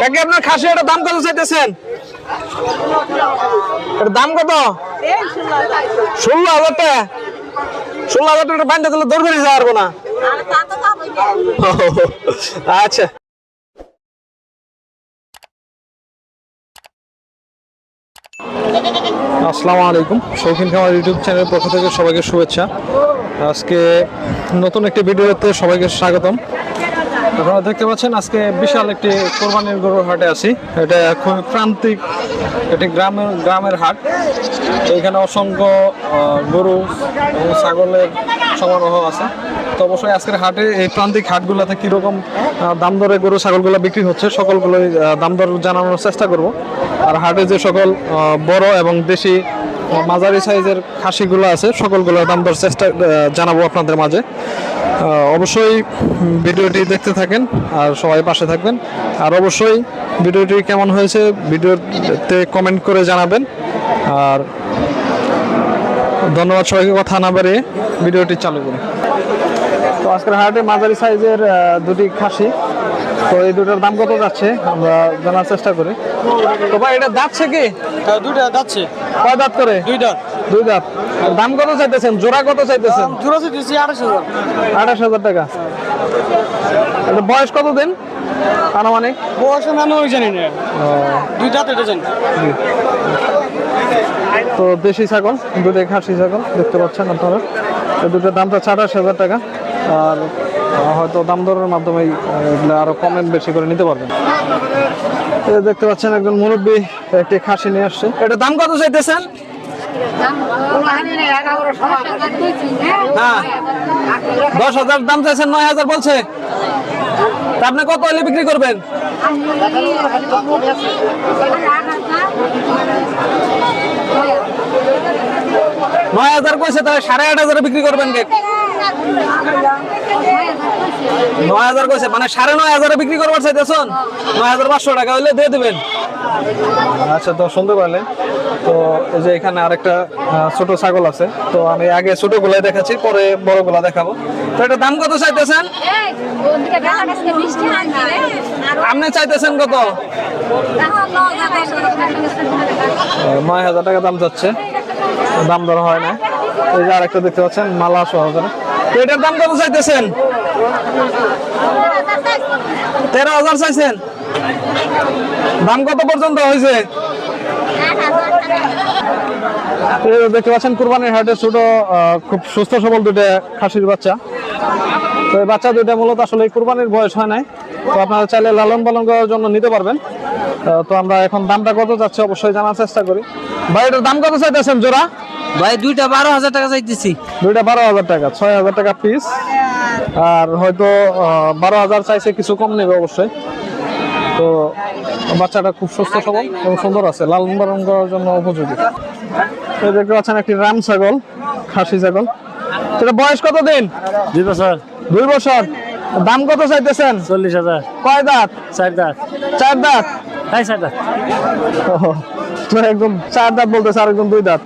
কাকি আপনার খাসি এটার দাম কত চাইতেছেন? এটার দাম কত? 16,000 টাকা। 16,000 টাকা বান্ধা দিলে দৌড় করে যাওয়ার না। আচ্ছা আসসালামু আলাইকুম, শৌখিন খামার ইউটিউব চ্যানেলের পক্ষ থেকে সবাইকে শুভেচ্ছা। আজকে নতুন একটি ভিডিওতে সবাইকে স্বাগতম। আপনারা দেখতে পাচ্ছেন আজকে বিশাল একটি কোরবানির গরুর হাটে আছি। এটা খুবই প্রান্তিক একটি গ্রামের হাট। এখানে অসংখ্য গরু এবং ছাগলের সমারোহ আছে। তো অবশ্যই আজকের হাটে এই প্রান্তিক হাটগুলোতে কীরকম দাম দরে গরু ছাগলগুলো বিক্রি হচ্ছে সকলগুলোই দাম দর জানানোর চেষ্টা করব। আর হাটে যে সকল বড় এবং দেশি মাঝারি সাইজের খাসিগুলো আছে সকলগুলোর দাম দর জানাবো আপনাদের মাঝে। অবশ্যই ভিডিওটি দেখতে থাকেন আর সবাই পাশে থাকবেন। আর অবশ্যই ভিডিওটি কেমন হয়েছে ভিডিওতে কমেন্ট করে জানাবেন। আর ধন্যবাদ সবাইকে, কথা না বাড়িয়ে ভিডিওটি চালু করুন। তো আজকের হাটে মাঝারি সাইজের দুটি খাসি, তো এই দুটোর দাম কত যাচ্ছে আমরা জানার চেষ্টা করি। তো ভাই এটা যাচ্ছে কি? দুইটা যাচ্ছে। কয় দাঁত করে? দুই দাঁত। দুই দাঁত। দাম কত চাইতেছেন? জোড়া কত চাইতেছেন? জোড়া চাইতেছি 28,000। 28,000 টাকা। এটা বয়স কত দিন আনুমানিক? বয়স আমি জানি না। দুই দাঁত এটা জানি। তো দেশি ছাগল, দুটো খাসি ছাগল দেখতে পাচ্ছেন আপনারা। এই দুটোর দামটা 28,000 টাকা। আর হয়তো দাম দরের মাধ্যমে এগুলো আরো কমেন্ট বেশি করে নিতে পারবেন। দেখতে পাচ্ছেন একজন মুরব্বী একটি খাসি নিয়ে আসছে। এটা দাম কত চাইতেছেন? হ্যাঁ 10,000 দাম চাইছেন, 9,000 বলছে। আপনি কত হলে বিক্রি করবেন? 9,000 কইছে, তাহলে 8,500 বিক্রি করবেন কে? 9,000 কইছে, মানে 9,500 বিক্রি করবার চাইতেছেন? 9,500 টাকা হলে দিয়ে দিবেন। আচ্ছা, তো শুনতে পারলেন। তো এই যে এখানে আরেকটা ছোট ছাগল আছে, তো আমি আগে ছোট গুলাই দেখাচ্ছি, পরে বড় গুলা দেখাবো। তো এটা দাম কত চাইতেছেন? আপনি চাইতেছেন কত? 9,000 টাকা দাম যাচ্ছে, দাম দর হয় না। এই যে আরেকটা দেখতে পাচ্ছেন মালা সহকারে, এটার দাম কত চাইতেছেন? 13,000 চাইছেন। দাম কত পর্যন্ত হয়েছে? দেখতে পাচ্ছেন কুরবানির হাটে ছোট খুব সুস্থ সবল দুটো খাসির বাচ্চা। তো এই বাচ্চা দুইটা মূলত আসলে কুরবানির বয়স হয় নাই, তো আপনারা চাইলে লালন পালন করার জন্য নিতে পারবেন। তো আমরা এখন দামটা কত যাচ্ছে অবশ্যই জানার চেষ্টা করি। ভাই এটার দাম কত চাইতেছেন জোড়া? ভাই দুইটা 12,000 টাকা চাইতেছি। দুইটা 12,000 টাকা, 6,000 টাকা পিস। আর হয়তো 12,000 চাইছে, কিছু কম নেবে অবশ্যই। তো বাচ্চাটা খুব সুস্থ সবল এবং সুন্দর আছে, লালন পালন করার জন্য উপযোগী। দেখতে পাচ্ছেন একটি রাম ছাগল, খাসি ছাগল। এটা বয়স কত দিন? 2 বছর। 2 বছর। দাম কত চাইতেছেন? 40,000। কয় দাঁত? 4 দাঁত। 4 দাঁত। তাই 4 দাঁত। তো একদম 4 দাঁত বলতেছে, আর একদম 2 দাঁত।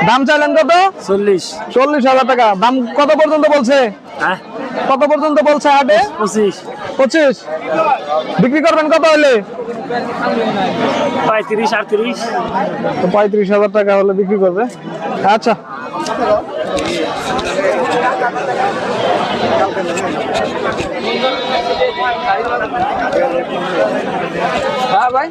দাম চাইলেন কত? 40,000 টাকা। দাম কত পর্যন্ত বলছে? হ্যাঁ কত পর্যন্ত বলছে হাটে? 25। বিক্রি করবেন কত হলে? 35-38। 35,000 টাকা হলে বিক্রি করবে। আচ্ছা, হ্যাঁ ভাই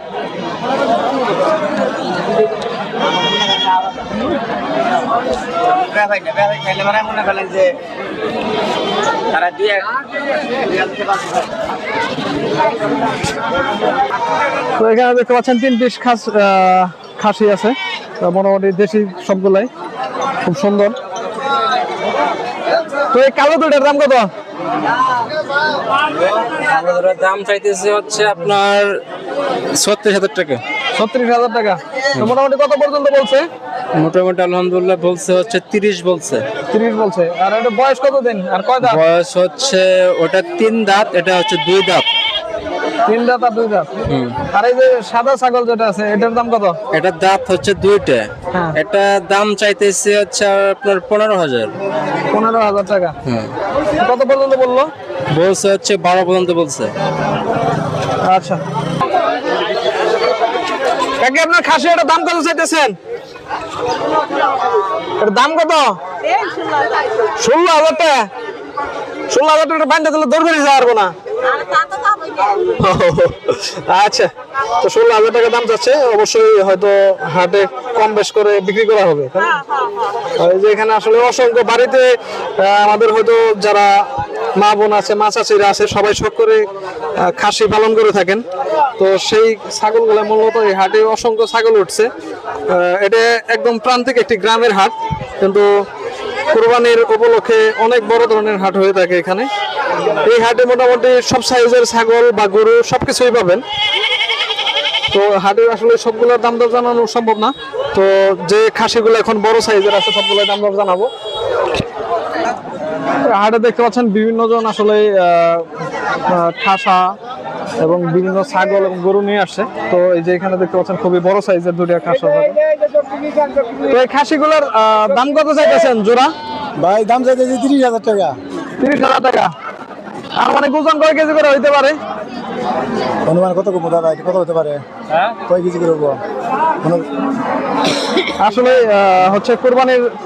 তো এখানে দেখতে পাচ্ছেন 3 পিস খাসি আছে, মোটামুটি দেশি সবগুলাই খুব সুন্দর। তো এই কালো দুটোর দাম কত? দাম চাইতেছে হচ্ছে আপনার 36,000 টাকা। 36,000 টাকা। তো মোটামুটি কত পর্যন্ত বলছে? মোটামুটি আলহামদুলিল্লাহ বলছে হচ্ছে 30 বলছে। 30 বলছে। আর এটা বয়স কত দিন আর কয় দাঁত? বয়স হচ্ছে ওটা 3 দাঁত, এটা হচ্ছে 2 দাঁত। 3 দাঁত আর 2 দাঁত। আর এই যে সাদা ছাগল যেটা আছে এটার দাম কত? এটার দাঁত হচ্ছে 2টা। হ্যাঁ। এটা দাম চাইতেছে হচ্ছে আপনার 15,000। 15,000 টাকা। হ্যাঁ। কত পর্যন্ত বললো? বলছে হচ্ছে 12 পর্যন্ত বলছে। আচ্ছা, কাকি আপনার খাসি এটার দাম কত চাইতেছেন? এটার দাম কত? 16,000 টাকা। 16,000 টাকা বান্ধা দিলে দৌড় বেরিয়ে যাওয়া পারবো না। আচ্ছা, তো 16,000 টাকা দাম যাচ্ছে। অবশ্যই হয়তো হাটে কম বেশ করে বিক্রি করা হবে। এই যে এখানে আসলে অসংখ্য বাড়িতে আমাদের হয়তো যারা মা বোন আছে, মা চাচিরা আছে, সবাই শখ করে খাসি পালন করে থাকেন। তো সেই ছাগলগুলো মূলত এই হাটে অসংখ্য ছাগল উঠছে। এটা একদম প্রান্তিক একটি গ্রামের হাট, কিন্তু কুরবানির উপলক্ষে অনেক বড় ধরনের হাট হয়ে থাকে এখানে। এই হাটে মোটামুটি সব সাইজের ছাগল বা গরু সবকিছুই পাবেন। তো হাটে আসলে সবগুলোর দাম দর জানানো সম্ভব না। তো যে খাসিগুলো এখন বড় সাইজের আছে সবগুলোর দাম দর জানাবো। হাটে দেখতে পাচ্ছেন বিভিন্ন জন আসলে খাসা এবং বিভিন্ন ছাগল এবং গরু নিয়ে আসছে। তো এই যে এখানে দেখতে পাচ্ছেন খুবই বড় সাইজের দুটো খাসা। তো এই খাসিগুলোর দাম কত চাইতেছেন জোড়া? ভাই দাম চাইতেছি 30,000 টাকা। 30,000 টাকা। আর মানে ওজন কয় কেজি করে হইতে পারে? অনুমান কত কমবো দাদা, কত হতে পারে? কয় কেজি করে হবো? আসলে হচ্ছে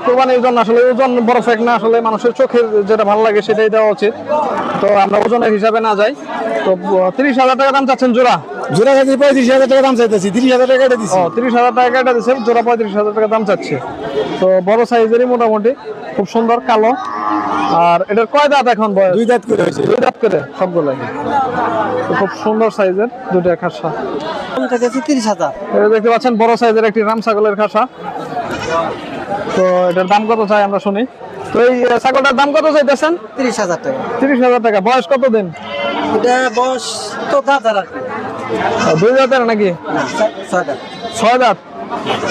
কোরবানির জন্য আসলে ওজন বড় ফ্যাক্ট না, আসলে মানুষের চোখের যেটা ভালো লাগে সেটাই দেওয়া উচিত। তো আমরা ওজনের হিসাবে না যাই। তো 30,000 টাকা দাম চাচ্ছেন জোড়া? জোড়া চাইছি 35,000 টাকা দাম চাইতেছি, 30,000 টাকা এটা দিচ্ছি। 30,000 টাকা এটা দিচ্ছে, জোড়া 35,000 টাকা দাম চাচ্ছে। তো বড় সাইজেরই মোটামুটি খুব সুন্দর কালো। আর এটার কয় দাঁত এখন বয়স? 2 দাঁত করে হয়েছে। 2 দাঁত করে সবগুলাই। তো খুব সুন্দর সাইজের দুটো খাসা। দাম চাইতেছি 30,000। এটা দেখতে পাচ্ছেন বড় সাইজের একটি রাম ছাগলের খাসা। তো এটার দাম কত চাই আমরা শুনি। তো এই ছাগলটার দাম কত চাইতেছেন? 30,000 টাকা। 30,000 টাকা। বয়স কত দিন? এটা বয়স তো দাঁত আর কি। 2 দাঁতের নাকি? 6 দাঁত। 6 দাঁত।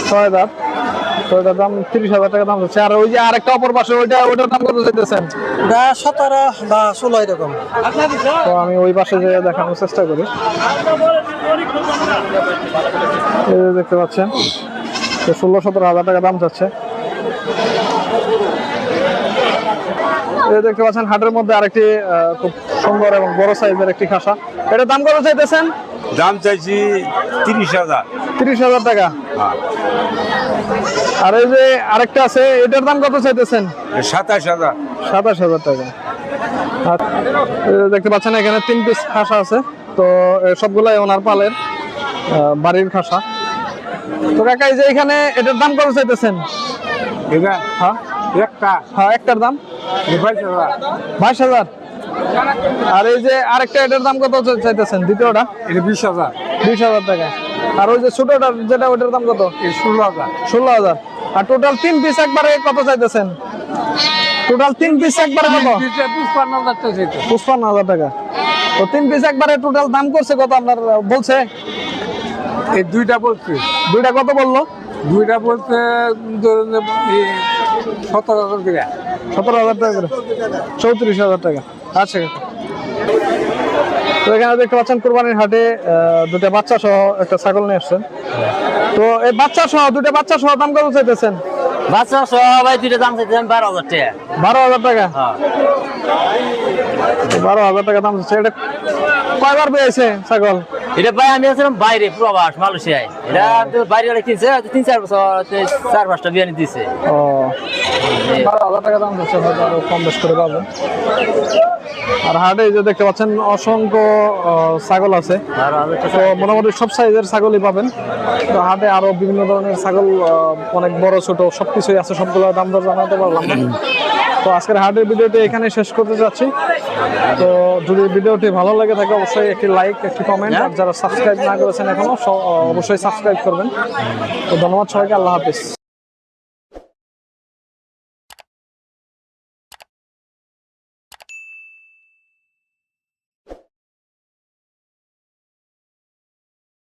6 দাঁত। তো এটার দাম 30,000 টাকা দাম হচ্ছে। আর ওই যে আরেকটা অপর পাশে ওইটার দাম কত চাইতেছেন? এটা 17 বা 16 এরকম। তো আমি ওই পাশে যে দেখানোর চেষ্টা করি। এই যে দেখতে পাচ্ছেন 16-17 হাজার টাকা দাম যাচ্ছে। এই দেখতে পাচ্ছেন হাটের মধ্যে আরেকটি খুব সুন্দর এবং বড় সাইজের একটি খাসা। এটার দাম কত চাইতেছেন? দাম চাইছি 30,000। 30,000 টাকা। আর এই যে আরেকটা আছে, এটার দাম কত চাইতেছেন? 27,000। 27,000 টাকা। আর দেখতে পাচ্ছেন এখানে 3 পিস খাসা আছে। তো সবগুলাই ওনার পালের বাড়ির খাসা। তো কাকা এই যে এখানে এটার দাম কত চাইতেছেন? এটা হ্যাঁ একটা হ্যাঁ, একটার দাম 22,000। 22,000। আর এই যে আরেকটা এটার দাম কত চাইতেছেন দ্বিতীয়টা? এটা 20,000। 20,000 টাকা। আর ওই যে ছোটটা যেটা ওটার দাম কত? 16,000। 16,000। আর টোটাল 3 পিস একবারে কত চাইতেছেন? টোটাল 3 পিস একবারে কত? 55,000 টাকা। তো 3 পিস একবারে টোটাল দাম করছে কত আপনার বলছে? এই দুইটা বলছে, দুইটা কত বললো? দুইটা বলছে 17,000 টাকা। 17,000 টাকা করে। 34,000 টাকা। আচ্ছা কাকা। তো এখানে দেখতে পাচ্ছেন কোরবানির হাটে দুটো বাচ্চা সহ একটা ছাগল নিয়ে আসছেন। তো এই বাচ্চা সহ দুটো বাচ্চা সহ দাম কত চাইতেছেন? বাচ্চা সবাই দুইটা দাম চাইতেছেন 12,000 টাকা। 12,000 টাকা। 12,000 টাকা দাম চাচ্ছে। এটা কয়বার পেয়েছে ছাগল? এটা ভাই আমি আছিলাম বাইরে প্রবাস মালয়েশিয়ায়। এটা বাইরে কিনছে 3-4 বছর 4-5টা বিয়ানি দিছে। ও 12,000 টাকা দাম চাচ্ছে, হয়তো আরো কম বেশ করে পাবেন। আর হাটে যে দেখতে পাচ্ছেন অসংখ্য ছাগল আছে। তো মোটামুটি সব সাইজের ছাগলই পাবেন। তো হাটে আরো বিভিন্ন ধরনের ছাগল অনেক বড় ছোট সবকিছুই আছে, সবগুলোর দাম দর জানাতে পারলাম না। তো আজকের হাটের ভিডিওটি এখানে শেষ করতে যাচ্ছি। তো যদি ভিডিওটি ভালো লাগে থাকে অবশ্যই একটি লাইক, একটি কমেন্ট, আর যারা সাবস্ক্রাইব না করেছেন এখনো অবশ্যই সাবস্ক্রাইব করবেন। তো ধন্যবাদ সবাইকে, আল্লাহ হাফিজ।